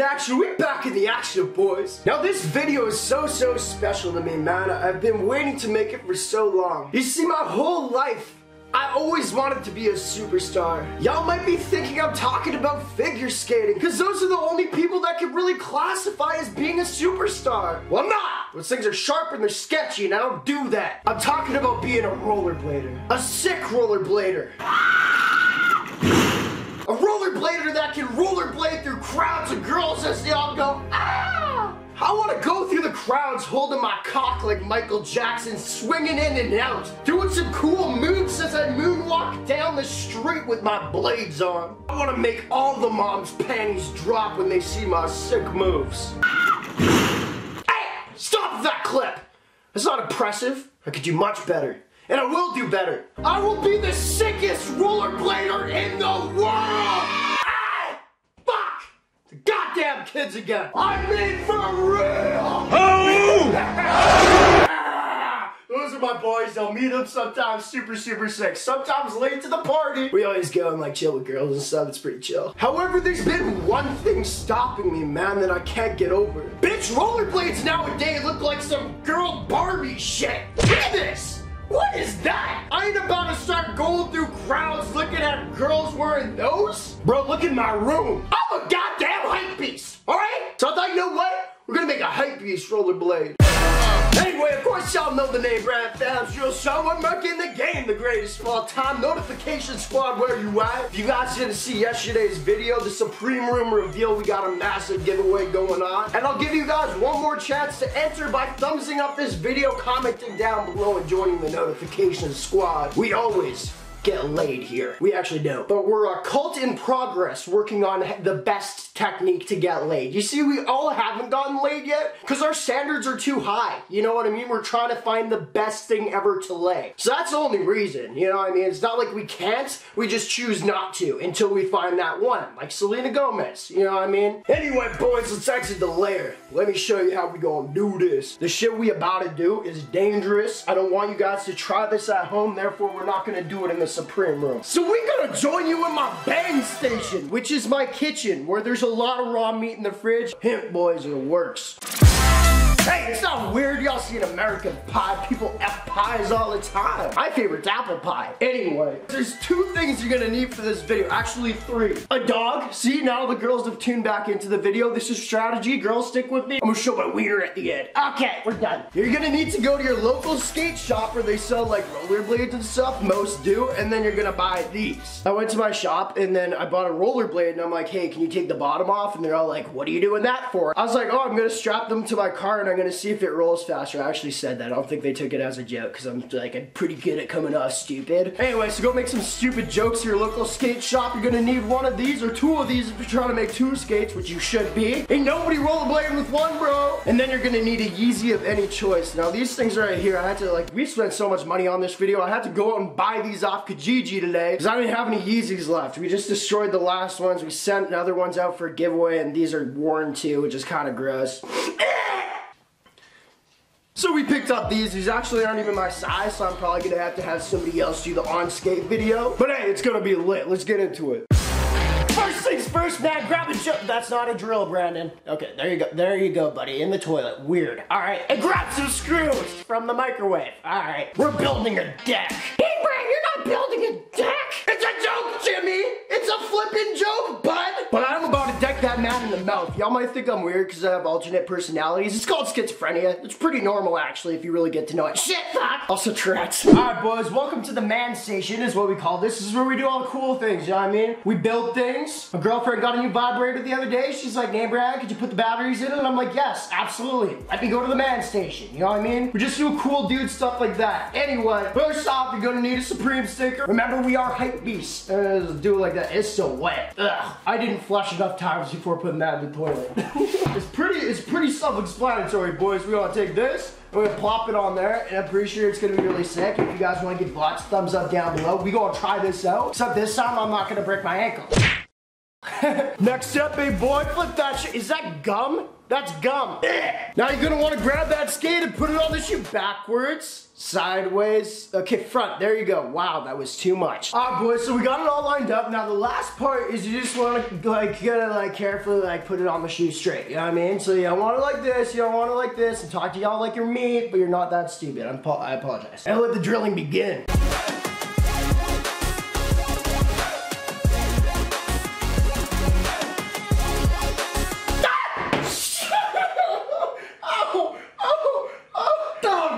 action. We back in the action, boys. Now this video is so special to me, man. I've been waiting to make it for so long. You see, my whole life I always wanted to be a superstar. Y'all might be thinking I'm talking about figure skating, because those are the only people that can really classify as being a superstar. Well, I'm not. Those things are sharp and they're sketchy, and I don't do that. I'm talking about being a rollerblader. A sick rollerblader. A rollerblader that can rollerblade through crowds of girls as they all go, ah! I want to go through the crowds holding my cock like Michael Jackson, swinging in and out, doing some cool moves as I moonwalk down the street with my blades on. I want to make all the moms' panties drop when they see my sick moves. Hey, stop that clip! That's not impressive. I could do much better. And I will do better. I will be the sickest rollerblader in the world! Hey! Fuck! The goddamn kids again! I'm made for real! Oh! Those are my boys. I'll meet them sometimes super sick. Sometimes late to the party. We always go and like chill with girls and stuff. It's pretty chill. However, there's been one thing stopping me, man, that I can't get over. Bitch, rollerblades nowadays look like some girl Barbie shit. Look at this! What is that? I ain't about to start going through crowds looking at girls wearing those. Bro, look in my room. I'm a goddamn hype beast, alright? So I thought, you know what? We're gonna make a hype beast rollerblade. Anyway, of course y'all know the NameBran fams. You'll show I'm making the game the greatest of all time. Notification squad, where you at? If you guys didn't see yesterday's video, the Supreme Room reveal, we got a massive giveaway going on. And I'll give you guys one more chance to enter by thumbsing up this video, commenting down below, and joining the notification squad. We always get laid here. We actually don't. But we're a cult in progress working on the best technique to get laid. You see, we all haven't gotten laid yet because our standards are too high. You know what I mean? We're trying to find the best thing ever to lay. So that's the only reason, you know what I mean? It's not like we can't, we just choose not to until we find that one, like Selena Gomez, you know what I mean? Anyway, boys, let's exit the lair. Let me show you how we gonna do this. The shit we about to do is dangerous. I don't want you guys to try this at home, therefore we're not gonna do it in the Supreme Room. So we're gonna join you in my bang station, which is my kitchen, where there's a lot of raw meat in the fridge. Hint, boys, it works. Hey, it's not weird. Y'all see an American Pie. People F pies all the time. My favorite's apple pie. Anyway, there's two things you're gonna need for this video. Actually, three. A dog. See, now the girls have tuned back into the video. This is strategy. Girls, stick with me. I'm gonna show my wiener at the end. Okay, we're done. You're gonna need to go to your local skate shop where they sell like rollerblades and stuff. Most do. And then you're gonna buy these. I went to my shop and then I bought a rollerblade and I'm like, hey, can you take the bottom off? And they're all like, what are you doing that for? I was like, oh, I'm gonna strap them to my car and I'm gonna see if it rolls faster. I actually said that. I don't think they took it as a joke because I'm pretty good at coming off stupid. Anyway, so go make some stupid jokes to your local skate shop. You're gonna need one of these or two of these if you're trying to make two skates, which you should be. Ain't nobody rollerblading with one, bro. And then you're gonna need a Yeezy of any choice. Now these things right here, I had to we spent so much money on this video. I had to go out and buy these off Kijiji today because I didn't have any Yeezys left. We just destroyed the last ones. We sent other ones out for a giveaway and these are worn too, which is kind of gross. So we picked up these actually aren't even my size, so I'm probably gonna have to have somebody else do the on-skate video. But hey, it's gonna be lit. Let's get into it. First things first, man, grab a joke. That's not a drill, Brandon. Okay, there you go. There you go, buddy. In the toilet. Weird. All right, and grab some screws from the microwave. All right, we're building a deck. Hey, Brandon, you're not building a deck. It's a joke, Jimmy. It's a flippin' joke, bud. But I'm about to deck that man in the mouth. Y'all might think I'm weird because I have alternate personalities. It's called schizophrenia. It's pretty normal, actually, if you really get to know it. Shit, fuck. Also Tourette's. All right, boys, welcome to the man station is what we call this. This is where we do all the cool things, you know what I mean? We build things. My girlfriend got a new vibrator the other day. She's like, NameBran, could you put the batteries in it? And I'm like, yes, absolutely. Let me go to the man station, you know what I mean? We just do cool dude stuff like that. Anyway, first off, you're gonna need a Supreme sticker. Remember, we are hype beasts. Do it like that. It's so wet. Ugh. I didn't flush enough times before putting that in the toilet. It's pretty self-explanatory, boys. We gotta take this, we're gonna plop it on there, and I'm pretty sure it's gonna be really sick. If you guys wanna give lots of thumbs up down below, we gonna try this out. Except this time, I'm not gonna break my ankle. Next up, big boy, flip that shit. Is that gum? That's gum. Now you're gonna wanna grab that skate and put it on the shoe backwards, sideways. Okay, front, there you go. Wow, that was too much. All right, boys, so we got it all lined up. Now the last part is you just wanna, like, you gotta, like, carefully, like, put it on the shoe straight, you know what I mean? So you don't want it like this, you don't want it like this, and talk to y'all like you're me, but you're not that stupid. I apologize. And let the drilling begin.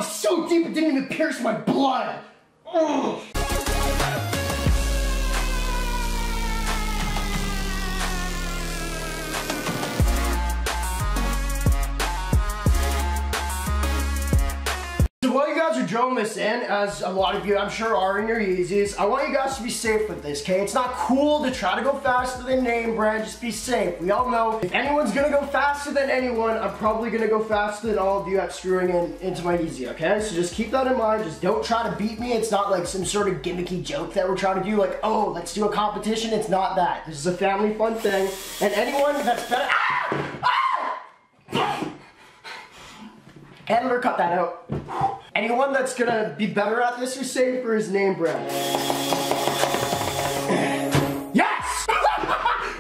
So deep it didn't even pierce my blood. Ugh. So while you guys are drilling this in, as a lot of you I'm sure are in your Yeezys, I want you guys to be safe with this, okay? It's not cool to try to go faster than NameBran, just be safe. We all know if anyone's gonna go faster than anyone, I'm probably gonna go faster than all of you at screwing into my Yeezy, okay? So just keep that in mind, just don't try to beat me. It's not like some sort of gimmicky joke that we're trying to do, like, oh, let's do a competition. It's not that. This is a family fun thing, and anyone that's better, Editor, cut that out. Anyone that's gonna be better at this or safer is NameBran. Yes!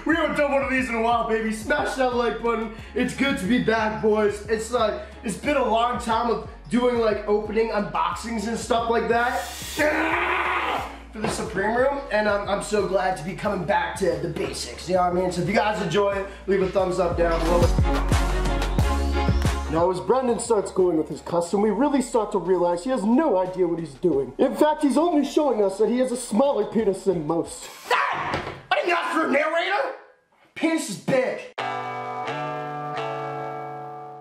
We haven't done one of these in a while, baby. Smash that like button. It's good to be back, boys. It's been a long time of doing like opening unboxings and stuff like that. For the Supreme Room, and I'm so glad to be coming back to the basics, you know what I mean? So if you guys enjoy it, leave a thumbs up down below. Now as Brendan starts going with his custom, we really start to realize he has no idea what he's doing. In fact, he's only showing us that he has a smaller penis than most. I didn't ask for a narrator! Penis is big.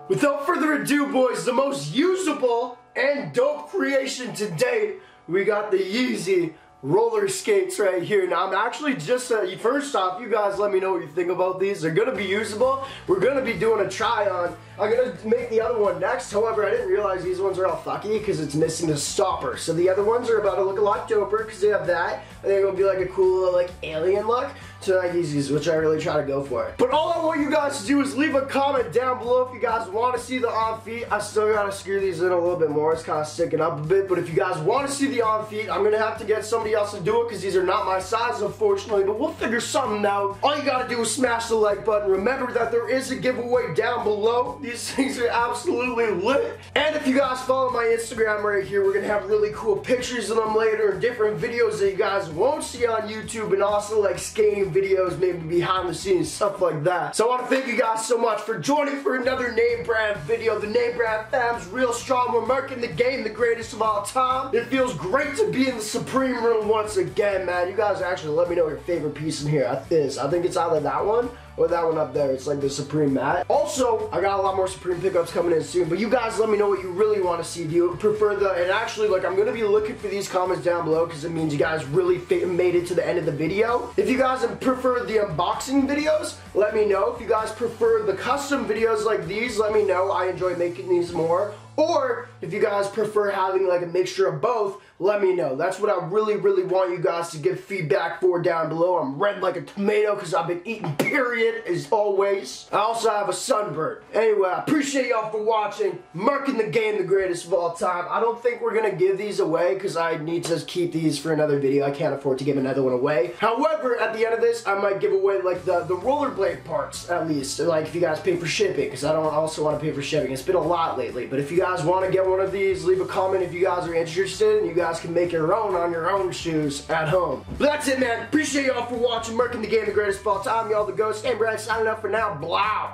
Without further ado, boys, the most usable and dope creation to date, we got the Yeezy roller skates right here. Now I'm actually just, first off, you guys let me know what you think about these. They're gonna be usable. We're gonna be doing a try on. I'm gonna make the other one next. However, I didn't realize these ones are all fucky because it's missing the stopper. So the other ones are about to look a lot doper because they have that. And they're gonna be like a cool little like alien look to my Yeezys, which I really try to go for. But all I want you guys to do is leave a comment down below if you guys want to see the on feet. I still gotta screw these in a little bit more. It's kind of sticking up a bit. But if you guys want to see the on feet, I'm gonna have to get somebody else to do it because these are not my size, unfortunately. But we'll figure something out. All you gotta do is smash the like button. Remember that there is a giveaway down below. These things are absolutely lit. And if you guys follow my Instagram right here, we're gonna have really cool pictures of them later and different videos that you guys won't see on YouTube, and also like skating videos, maybe behind the scenes, stuff like that. So I want to thank you guys so much for joining for another NameBran video. The NameBran fam's real strong. We're marking the game the greatest of all time. It feels great to be in the Supreme Room once again, man. You guys actually let me know your favorite piece in here. I think it's either that one or that one up there. It's like the Supreme mat. Also, I got a lot more Supreme pickups coming in soon, but you guys let me know what you really want to see. Do you prefer the, and actually, like, I'm gonna be looking for these comments down below because it means you guys really made it to the end of the video. If you guys prefer the unboxing videos, let me know. If you guys prefer the custom videos like these, let me know. I enjoy making these more. Or if you guys prefer having like a mixture of both, let me know. That's what I really, really want you guys to give feedback for down below. I'm red like a tomato because I've been eating, period, as always. I also have a sunburn. Anyway, I appreciate y'all for watching. Marking the game the greatest of all time. I don't think we're going to give these away because I need to keep these for another video. I can't afford to give another one away. However, at the end of this, I might give away like the rollerblade parts at least. Like if you guys pay for shipping, because I don't also want to pay for shipping. It's been a lot lately. But if you guys want to get one of these, leave a comment if you guys are interested, and you guys can make your own on your own shoes at home. But that's it, man. Appreciate y'all for watching. Marking the game the greatest of all time. Y'all the ghost. NameBran signing up for now. Blow.